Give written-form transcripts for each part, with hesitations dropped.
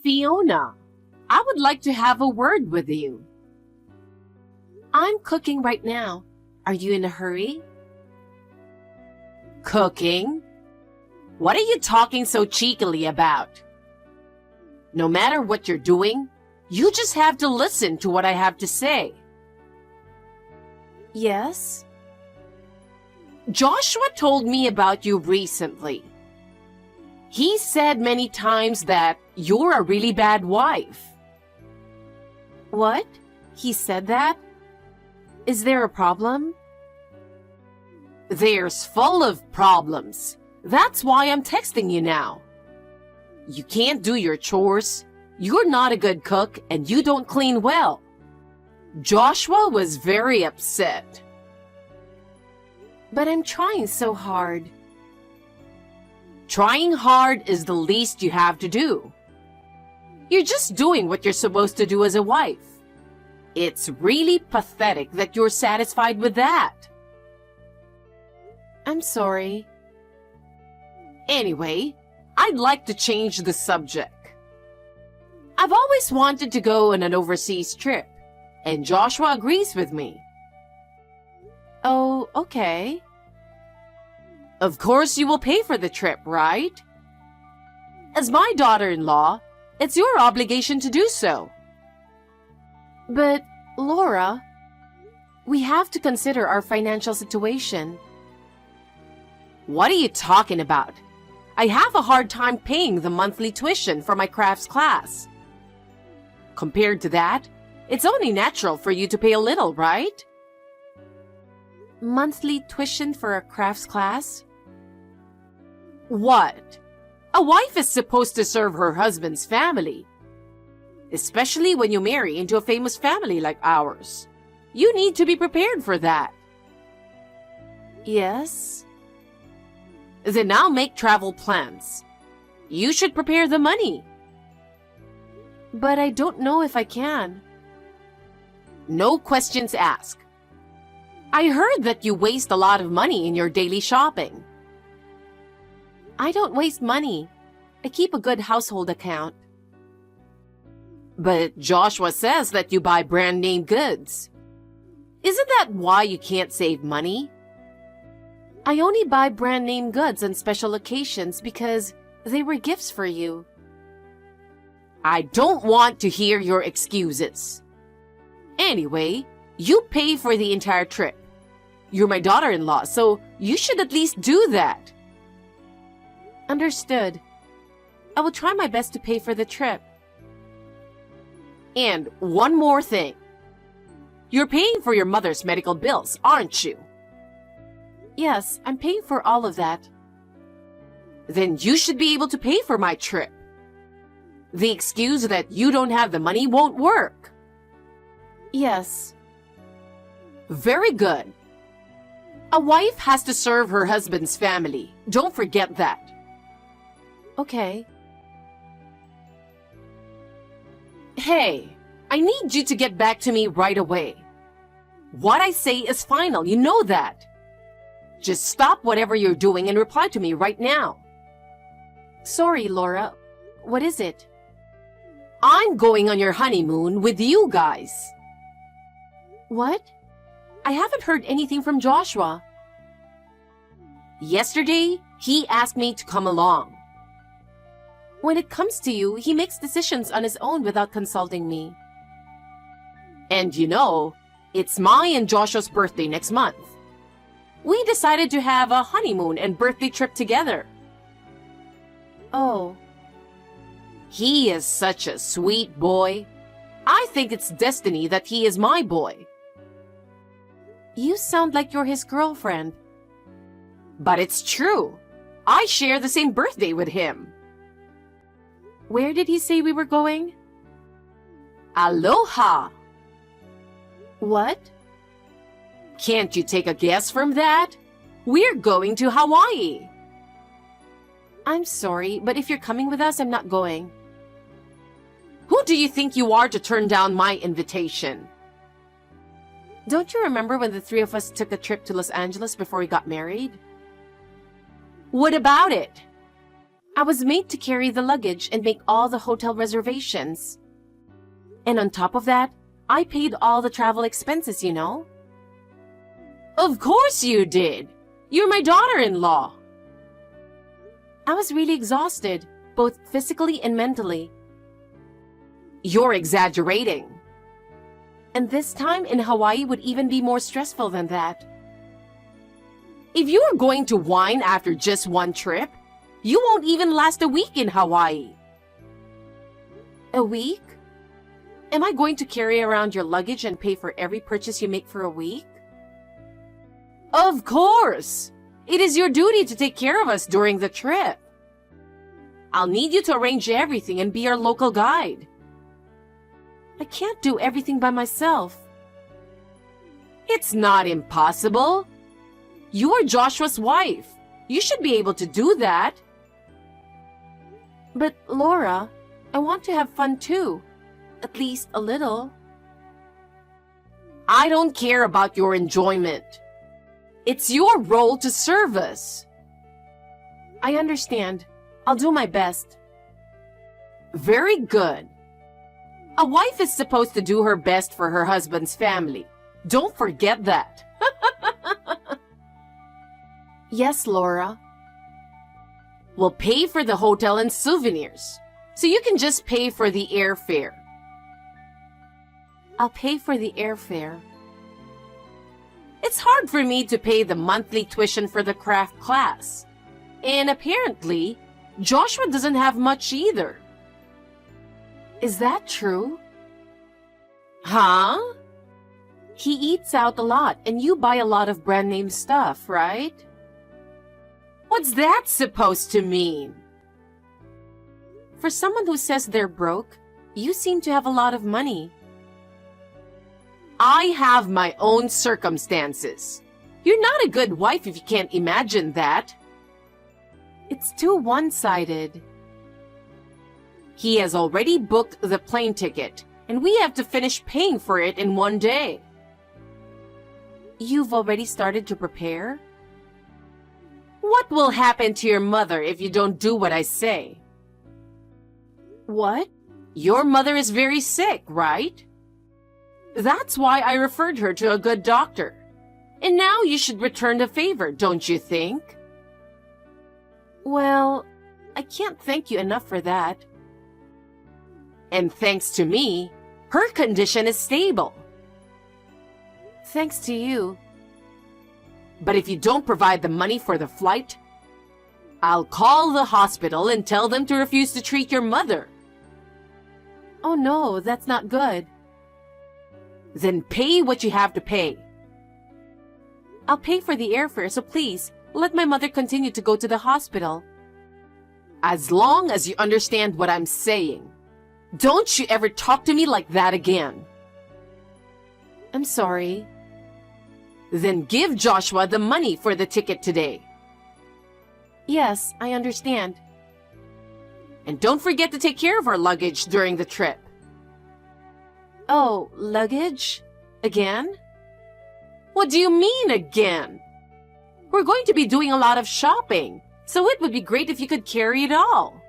Fiona, I would like to have a word with you. I'm cooking right now. Are you in a hurry? Cooking? What are you talking so cheekily about? No matter what you're doing, you just have to listen to what I have to say. Yes? Joshua told me about you recently. He said many times that you're a really bad wife. What? He said that? Is there a problem? There's full of problems. That's why I'm texting you now. You can't do your chores, you're not a good cook, and you don't clean well. Joshua was very upset. But I'm trying so hard. Trying hard is the least you have to do. You're just doing what you're supposed to do as a wife. It's really pathetic that you're satisfied with that. I'm sorry. Anyway, I'd like to change the subject. I've always wanted to go on an overseas trip, and Joshua agrees with me. Oh, okay. Of course you will pay for the trip, right? As my daughter-in-law, it's your obligation to do so. But, Laura, we have to consider our financial situation. What are you talking about? I have a hard time paying the monthly tuition for my crafts class. Compared to that, it's only natural for you to pay a little, right? Monthly tuition for a crafts class? What? A wife is supposed to serve her husband's family. Especially when you marry into a famous family like ours. You need to be prepared for that. Yes. Then I'll make travel plans. You should prepare the money. But I don't know if I can. No questions asked. I heard that you waste a lot of money in your daily shopping. I don't waste money. I keep a good household account. But Joshua says that you buy brand name goods. Isn't that why you can't save money? I only buy brand name goods on special occasions because they were gifts for you. I don't want to hear your excuses. Anyway, you pay for the entire trip. You're my daughter-in-law, so you should at least do that. Understood. I will try my best to pay for the trip. And one more thing. You're paying for your mother's medical bills, aren't you? Yes, I'm paying for all of that. Then you should be able to pay for my trip. The excuse that you don't have the money won't work. Yes. Very good. A wife has to serve her husband's family. Don't forget that. Okay. Hey, I need you to get back to me right away. What I say is final, you know that. Just stop whatever you're doing and reply to me right now. Sorry, Laura. What is it? I'm going on your honeymoon with you guys. What? I haven't heard anything from Joshua. Yesterday, he asked me to come along. When it comes to you, he makes decisions on his own without consulting me. And you know, it's my and Joshua's birthday next month. We decided to have a honeymoon and birthday trip together. Oh. He is such a sweet boy. I think it's destiny that he is my boy. You sound like you're his girlfriend. But it's true. I share the same birthday with him. Where did he say we were going? Aloha! What? Can't you take a guess from that? We're going to Hawaii. I'm sorry, but if you're coming with us, I'm not going. Who do you think you are to turn down my invitation? Don't you remember when the three of us took a trip to Los Angeles before we got married? What about it? I was made to carry the luggage and make all the hotel reservations. And on top of that, I paid all the travel expenses, you know. Of course you did. You're my daughter-in-law. I was really exhausted, both physically and mentally. You're exaggerating. And this time in Hawaii would even be more stressful than that. If you are going to whine after just one trip, you won't even last a week in Hawaii. A week? Am I going to carry around your luggage and pay for every purchase you make for a week? Of course! It is your duty to take care of us during the trip. I'll need you to arrange everything and be our local guide. I can't do everything by myself. It's not impossible. You are Joshua's wife. You should be able to do that. But Laura, I want to have fun too. At least a little. I don't care about your enjoyment. It's your role to serve us. I understand. I'll do my best. Very good. A wife is supposed to do her best for her husband's family. Don't forget that. Yes, Laura. We'll pay for the hotel and souvenirs, so you can just pay for the airfare. I'll pay for the airfare. It's hard for me to pay the monthly tuition for the craft class. And apparently, Joshua doesn't have much either. Is that true? Huh? He eats out a lot and you buy a lot of brand name stuff, right? What's that supposed to mean? For someone who says they're broke, you seem to have a lot of money. I have my own circumstances. You're not a good wife if you can't imagine that. It's too one-sided. He has already booked the plane ticket, and we have to finish paying for it in one day. You've already started to prepare? What will happen to your mother if you don't do what I say? What? Your mother is very sick, right? That's why I referred her to a good doctor. And now you should return the favor, don't you think? Well, I can't thank you enough for that. And thanks to me, her condition is stable. Thanks to you. But if you don't provide the money for the flight, I'll call the hospital and tell them to refuse to treat your mother. Oh no, that's not good. Then pay what you have to pay. I'll pay for the airfare, so please, let my mother continue to go to the hospital. As long as you understand what I'm saying. Don't you ever talk to me like that again. I'm sorry. Then give Joshua the money for the ticket today. Yes, I understand. And don't forget to take care of our luggage during the trip. Oh, luggage? Again? What do you mean again? We're going to be doing a lot of shopping, so it would be great if you could carry it all.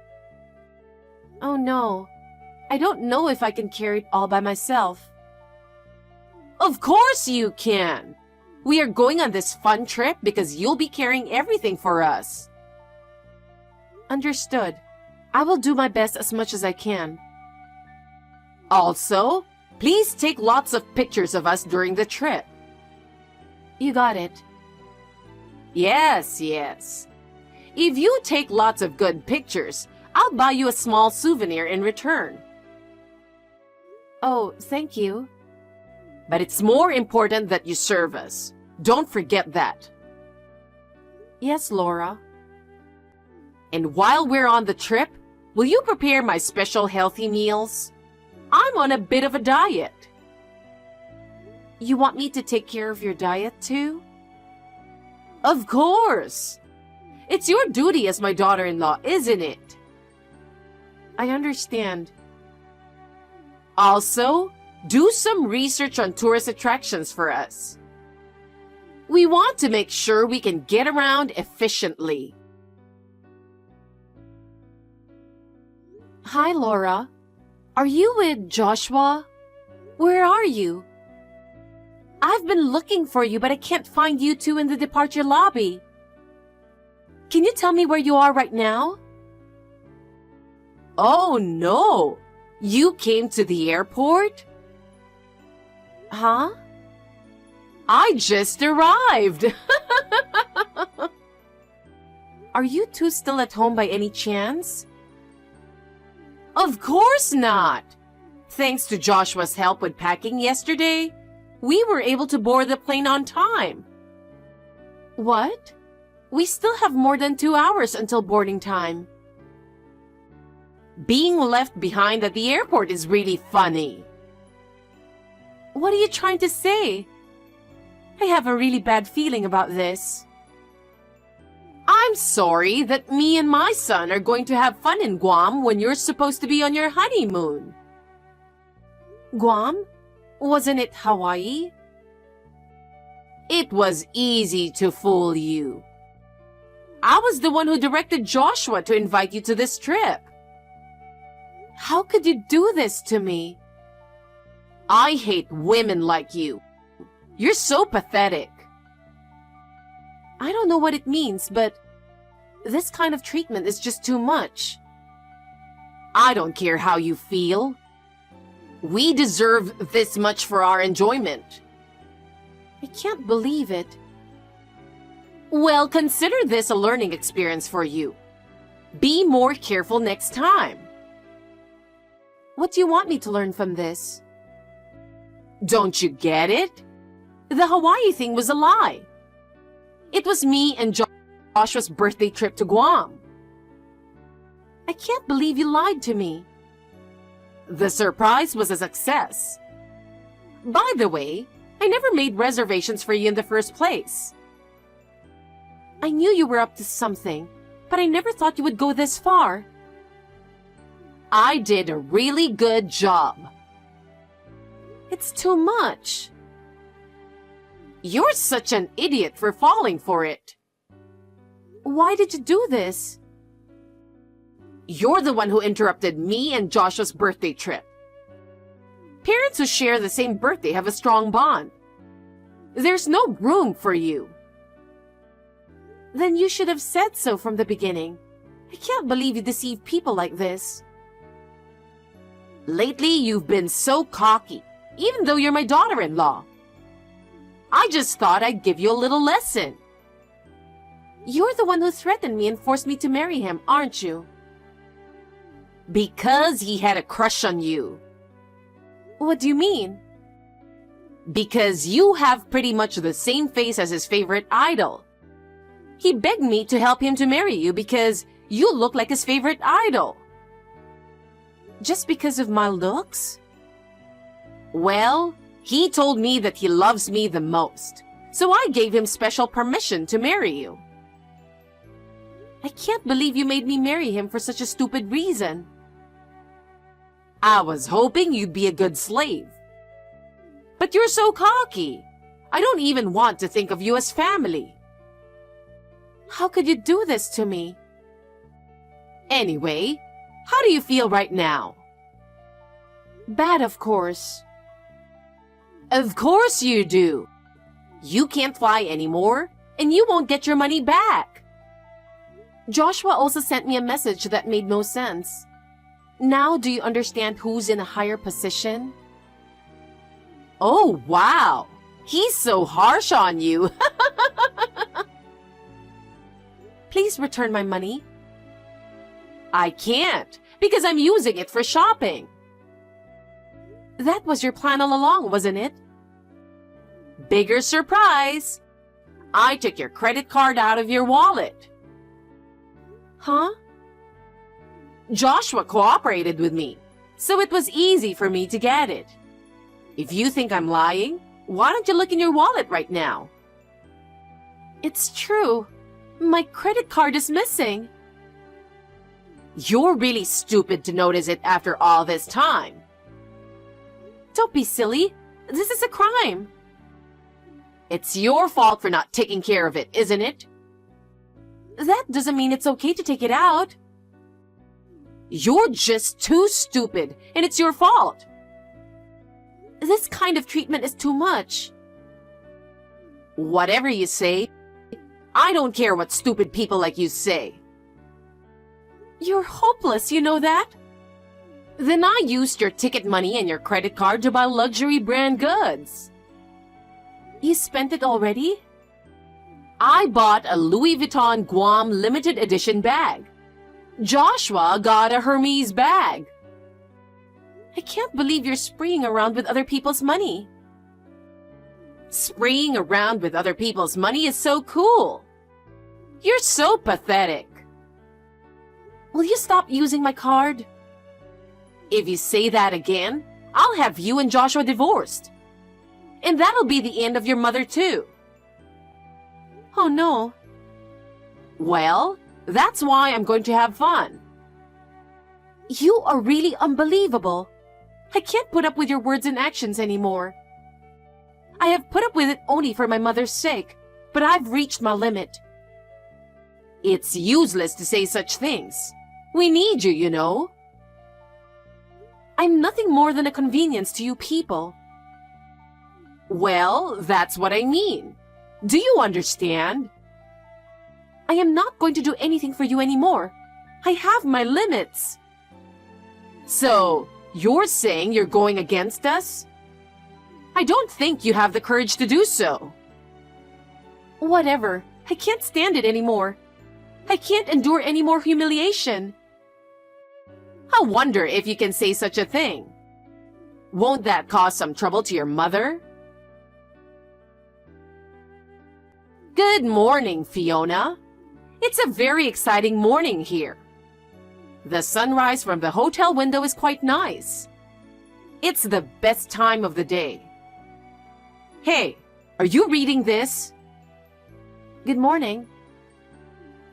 Oh no, I don't know if I can carry it all by myself. Of course you can. We are going on this fun trip because you'll be carrying everything for us. Understood. I will do my best as much as I can. Also, please take lots of pictures of us during the trip. You got it. Yes, yes. If you take lots of good pictures, I'll buy you a small souvenir in return. Oh, thank you. But it's more important that you serve us. Don't forget that. Yes, Laura. And while we're on the trip, will you prepare my special healthy meals? I'm on a bit of a diet. You want me to take care of your diet too? Of course. It's your duty as my daughter-in-law, isn't it? I understand. Also, do some research on tourist attractions for us. We want to make sure we can get around efficiently. Hi, Laura. Are you with Joshua? Where are you? I've been looking for you, but I can't find you two in the departure lobby. Can you tell me where you are right now? Oh no! You came to the airport? Huh? I just arrived! Are you two still at home by any chance? Of course not! Thanks to Joshua's help with packing yesterday, we were able to board the plane on time. What? We still have more than 2 hours until boarding time. Being left behind at the airport is really funny. What are you trying to say? I have a really bad feeling about this. I'm sorry that me and my son are going to have fun in Guam when you're supposed to be on your honeymoon. Guam? Wasn't it Hawaii? It was easy to fool you. I was the one who directed Joshua to invite you to this trip. How could you do this to me? I hate women like you. You're so pathetic. I don't know what it means, but this kind of treatment is just too much. I don't care how you feel. We deserve this much for our enjoyment. I can't believe it. Well, consider this a learning experience for you. Be more careful next time. What do you want me to learn from this? Don't you get it? The Hawaii thing was a lie. It was me and Joshua's birthday trip to Guam. I can't believe you lied to me. The surprise was a success. By the way, I never made reservations for you in the first place. I knew you were up to something, but I never thought you would go this far. I did a really good job. It's too much. You're such an idiot for falling for it. Why did you do this? You're the one who interrupted me and Joshua's birthday trip. Parents who share the same birthday have a strong bond. There's no room for you. Then you should have said so from the beginning. I can't believe you deceive people like this. Lately, you've been so cocky, even though you're my daughter-in-law. I just thought I'd give you a little lesson. You're the one who threatened me and forced me to marry him, aren't you? Because he had a crush on you. What do you mean? Because you have pretty much the same face as his favorite idol. He begged me to help him to marry you because you look like his favorite idol. Just because of my looks? Well, he told me that he loves me the most, so I gave him special permission to marry you. I can't believe you made me marry him for such a stupid reason. I was hoping you'd be a good slave. But you're so cocky. I don't even want to think of you as family. How could you do this to me? Anyway, how do you feel right now? Bad, of course. Of course you do. You can't fly anymore, and you won't get your money back. Joshua also sent me a message that made no sense. Now do you understand who's in a higher position? Oh, wow. He's so harsh on you. Please return my money. I can't, because I'm using it for shopping. That was your plan all along, wasn't it? Bigger surprise. I took your credit card out of your wallet. Huh? Joshua cooperated with me, so it was easy for me to get it. If you think I'm lying, why don't you look in your wallet right now? It's true. My credit card is missing. You're really stupid to notice it after all this time. Don't be silly. This is a crime. It's your fault for not taking care of it, isn't it? That doesn't mean it's okay to take it out. You're just too stupid, and it's your fault. This kind of treatment is too much. Whatever you say, I don't care what stupid people like you say. You're hopeless, you know that? Then I used your ticket money and your credit card to buy luxury brand goods. You spent it already? I bought a Louis Vuitton Guam limited edition bag. Joshua got a Hermes bag. I can't believe you're spreeing around with other people's money. Spreeing around with other people's money is so cool. You're so pathetic. Will you stop using my card? If you say that again, I'll have you and Joshua divorced. And that'll be the end of your mother too. Oh no. Well, that's why I'm going to have fun. You are really unbelievable. I can't put up with your words and actions anymore. I have put up with it only for my mother's sake, but I've reached my limit. It's useless to say such things. We need you, you know. I'm nothing more than a convenience to you people. Well, that's what I mean. Do you understand? I am not going to do anything for you anymore. I have my limits. So, you're saying you're going against us? I don't think you have the courage to do so. Whatever. I can't stand it anymore. I can't endure any more humiliation. I wonder if you can say such a thing. Won't that cause some trouble to your mother? Good morning, Fiona. It's a very exciting morning here. The sunrise from the hotel window is quite nice. It's the best time of the day. Hey, are you reading this? Good morning.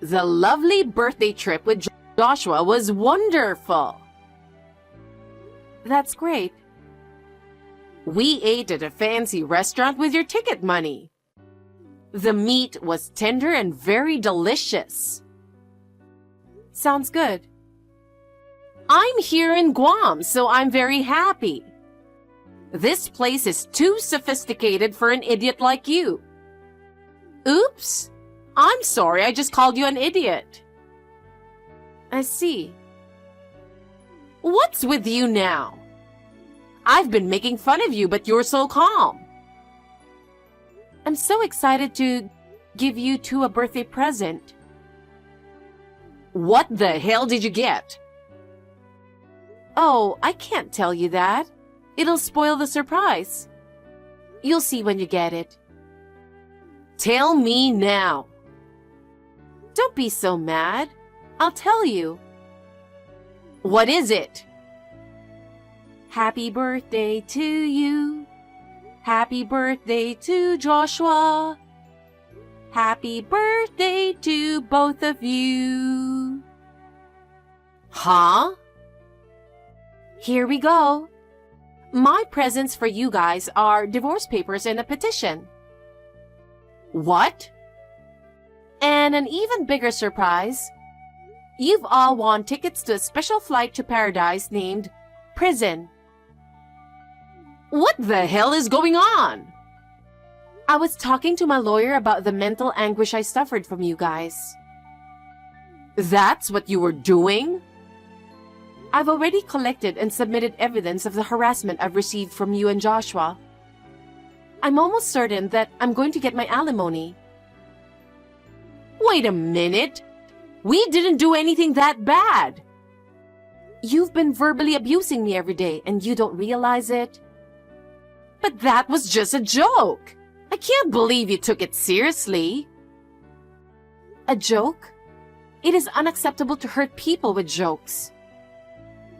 The lovely birthday trip with Joshua was wonderful. That's great. We ate at a fancy restaurant with your ticket money. The meat was tender and very delicious. Sounds good. I'm here in Guam, so I'm very happy. This place is too sophisticated for an idiot like you. Oops! I'm sorry, I just called you an idiot. I see. What's with you now? I've been making fun of you, but you're so calm. I'm so excited to give you two a birthday present. What the hell did you get? Oh, I can't tell you that. It'll spoil the surprise. You'll see when you get it. Tell me now. Don't be so mad. I'll tell you. What is it? Happy birthday to you. Happy birthday to Joshua. Happy birthday to both of you. Huh? Here we go. My presents for you guys are divorce papers and a petition. What? And an even bigger surprise. You've all won tickets to a special flight to paradise named Prison. What the hell is going on? I was talking to my lawyer about the mental anguish I suffered from you guys. That's what you were doing? I've already collected and submitted evidence of the harassment I've received from you and Joshua. I'm almost certain that I'm going to get my alimony. Wait a minute. We didn't do anything that bad. You've been verbally abusing me every day and you don't realize it. But that was just a joke. I can't believe you took it seriously. A joke? It is unacceptable to hurt people with jokes.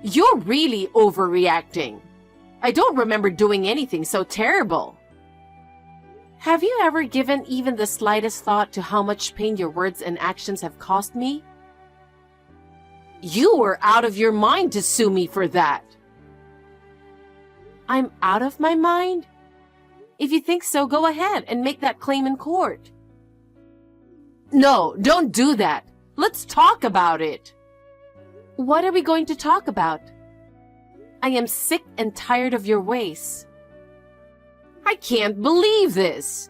You're really overreacting. I don't remember doing anything so terrible. Have you ever given even the slightest thought to how much pain your words and actions have cost me? You were out of your mind to sue me for that. I'm out of my mind? If you think so, go ahead and make that claim in court. No, don't do that. Let's talk about it. What are we going to talk about? I am sick and tired of your ways. I can't believe this.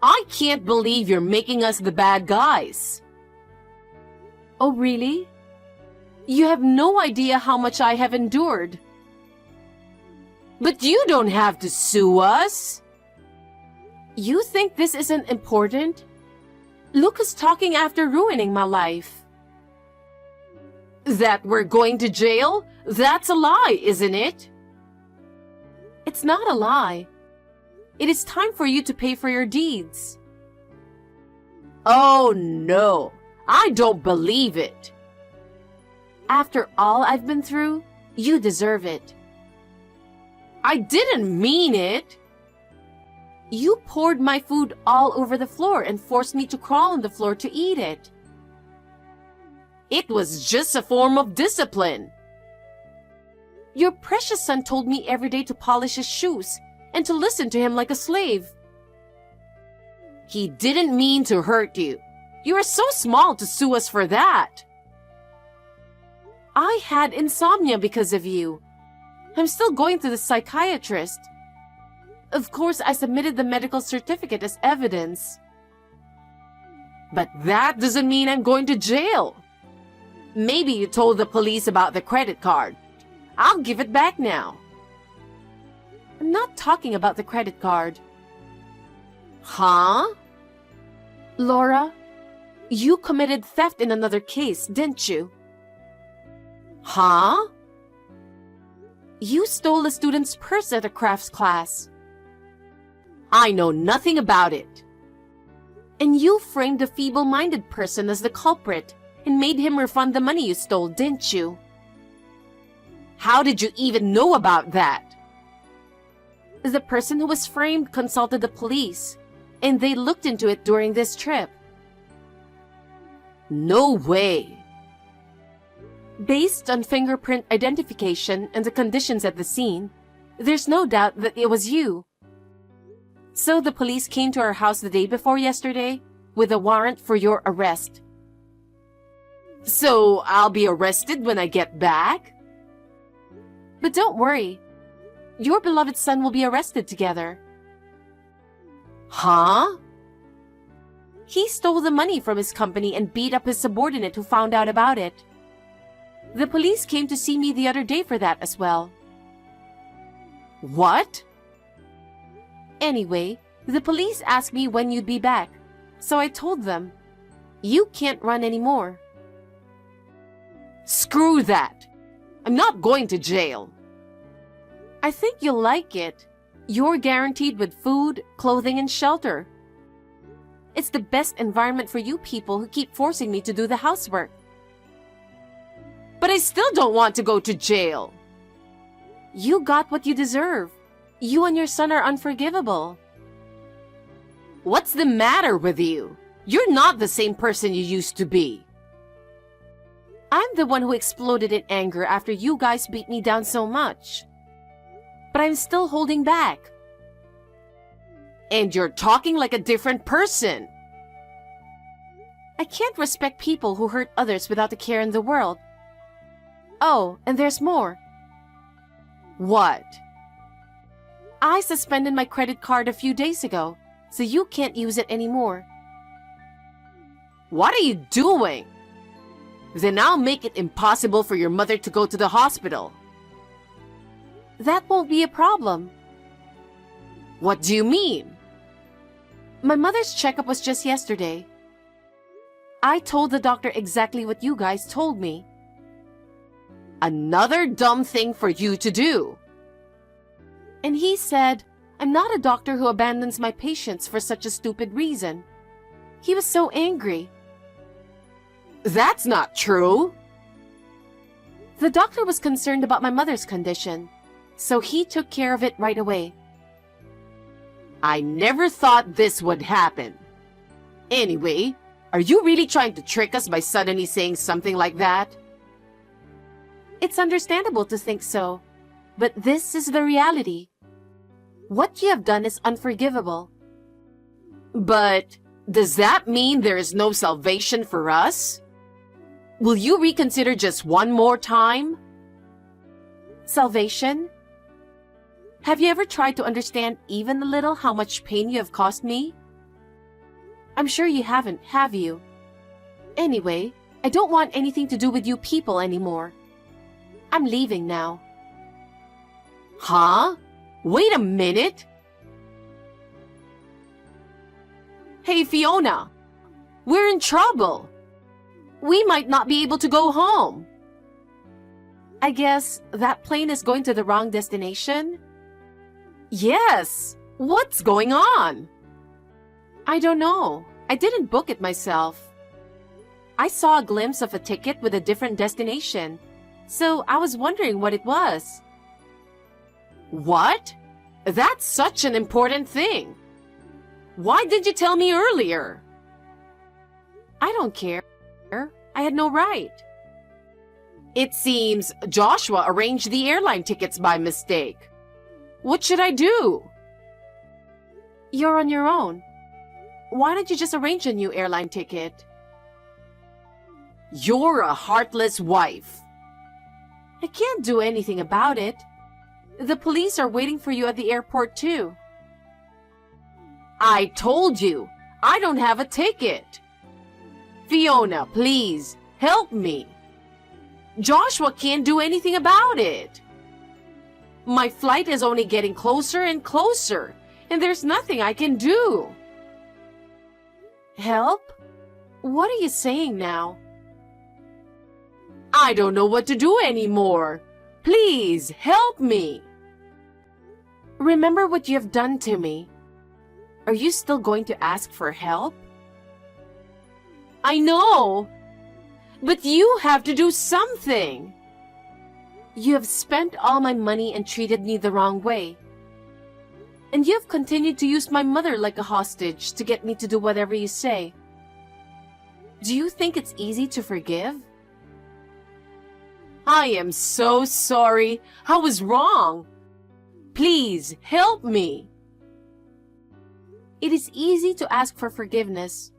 I can't believe you're making us the bad guys. Oh, really? You have no idea how much I have endured. But you don't have to sue us. You think this isn't important? Lucas talking after ruining my life. That we're going to jail? That's a lie, isn't it? It's not a lie. It is time for you to pay for your deeds. Oh no, I don't believe it. After all I've been through, you deserve it. I didn't mean it. You poured my food all over the floor and forced me to crawl on the floor to eat it. It was just a form of discipline. Your precious son told me every day to polish his shoes and to listen to him like a slave. He didn't mean to hurt you. You are so small to sue us for that. I had insomnia because of you. I'm still going to the psychiatrist. Of course, I submitted the medical certificate as evidence. But that doesn't mean I'm going to jail. Maybe you told the police about the credit card. I'll give it back now. I'm not talking about the credit card. Huh? Laura, you committed theft in another case, didn't you? Huh? You stole a student's purse at a crafts class. I know nothing about it. And you framed a feeble-minded person as the culprit and made him refund the money you stole, didn't you? How did you even know about that? The person who was framed consulted the police, and they looked into it during this trip. No way. Based on fingerprint identification and the conditions at the scene, there's no doubt that it was you. So the police came to our house the day before yesterday with a warrant for your arrest. So I'll be arrested when I get back? But don't worry. Your beloved son will be arrested together. Huh? He stole the money from his company and beat up his subordinate who found out about it. The police came to see me the other day for that as well. What? Anyway, the police asked me when you'd be back, so I told them, you can't run anymore. Screw that. I'm not going to jail. I think you'll like it. You're guaranteed with food, clothing, and shelter. It's the best environment for you people who keep forcing me to do the housework. But I still don't want to go to jail. You got what you deserve. You and your son are unforgivable. What's the matter with you? You're not the same person you used to be. I'm the one who exploded in anger after you guys beat me down so much. But I'm still holding back. And you're talking like a different person. I can't respect people who hurt others without a care in the world. Oh, and there's more. What? I suspended my credit card a few days ago, so you can't use it anymore. What are you doing? Then I'll make it impossible for your mother to go to the hospital. That won't be a problem. What do you mean? My mother's checkup was just yesterday. I told the doctor exactly what you guys told me. Another dumb thing for you to do. And he said, I'm not a doctor who abandons my patients for such a stupid reason. He was so angry. That's not true. The doctor was concerned about my mother's condition, so he took care of it right away. I never thought this would happen. Anyway, are you really trying to trick us by suddenly saying something like that? It's understandable to think so, but this is the reality. What you have done is unforgivable. But does that mean there is no salvation for us? Will you reconsider just one more time? Salvation? Have you ever tried to understand even a little how much pain you have caused me? I'm sure you haven't, have you? Anyway, I don't want anything to do with you people anymore. I'm leaving now. Huh? Wait a minute. Hey, Fiona. We're in trouble. We might not be able to go home. I guess that plane is going to the wrong destination? Yes. What's going on? I don't know. I didn't book it myself. I saw a glimpse of a ticket with a different destination, so I was wondering what it was. What? That's such an important thing. Why did you tell me earlier? I don't care. I had no right. It seems Joshua arranged the airline tickets by mistake. What should I do? You're on your own. Why don't you just arrange a new airline ticket? You're a heartless wife. I can't do anything about it. The police are waiting for you at the airport too. I told you, I don't have a ticket. Fiona, please, help me. Joshua can't do anything about it. My flight is only getting closer and closer, and there's nothing I can do. Help? What are you saying now? I don't know what to do anymore. Please, help me. Remember what you have done to me. Are you still going to ask for help? I know, but you have to do something. You have spent all my money and treated me the wrong way. And you have continued to use my mother like a hostage to get me to do whatever you say. Do you think it's easy to forgive? I am so sorry. I was wrong. Please, help me. It is easy to ask for forgiveness,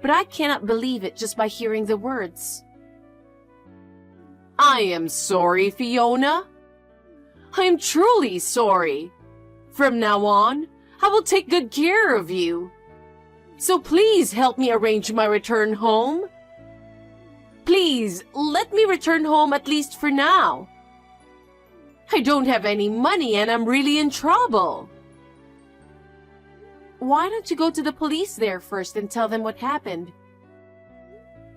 but I cannot believe it just by hearing the words. I am sorry, Fiona. I am truly sorry. From now on, I will take good care of you. So please help me arrange my return home. Please, let me return home at least for now. I don't have any money and I'm really in trouble. Why don't you go to the police there first and tell them what happened?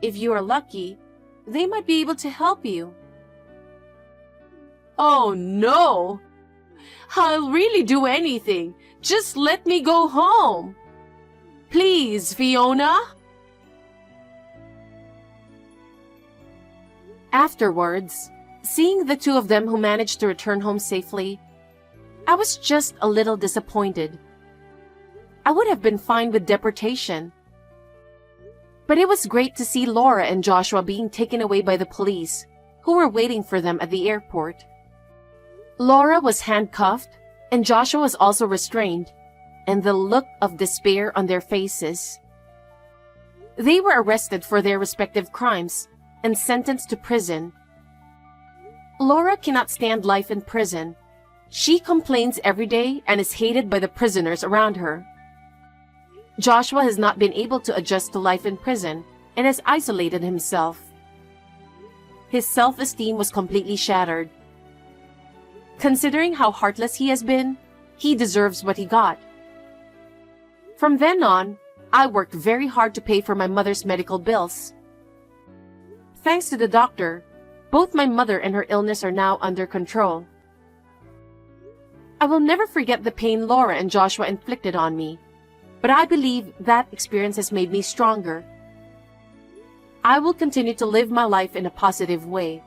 If you are lucky, they might be able to help you. Oh no! I'll really do anything. Just let me go home. Please, Fiona. Afterwards, seeing the two of them who managed to return home safely, I was just a little disappointed. I would have been fine with deportation. But it was great to see Laura and Joshua being taken away by the police, who were waiting for them at the airport. Laura was handcuffed, and Joshua was also restrained, and the look of despair on their faces. They were arrested for their respective crimes and sentenced to prison. Laura cannot stand life in prison. She complains every day and is hated by the prisoners around her. Joshua has not been able to adjust to life in prison and has isolated himself. His self-esteem was completely shattered. Considering how heartless he has been, he deserves what he got. From then on, I worked very hard to pay for my mother's medical bills. Thanks to the doctor, both my mother and her illness are now under control. I will never forget the pain Laura and Joshua inflicted on me, but I believe that experience has made me stronger. I will continue to live my life in a positive way.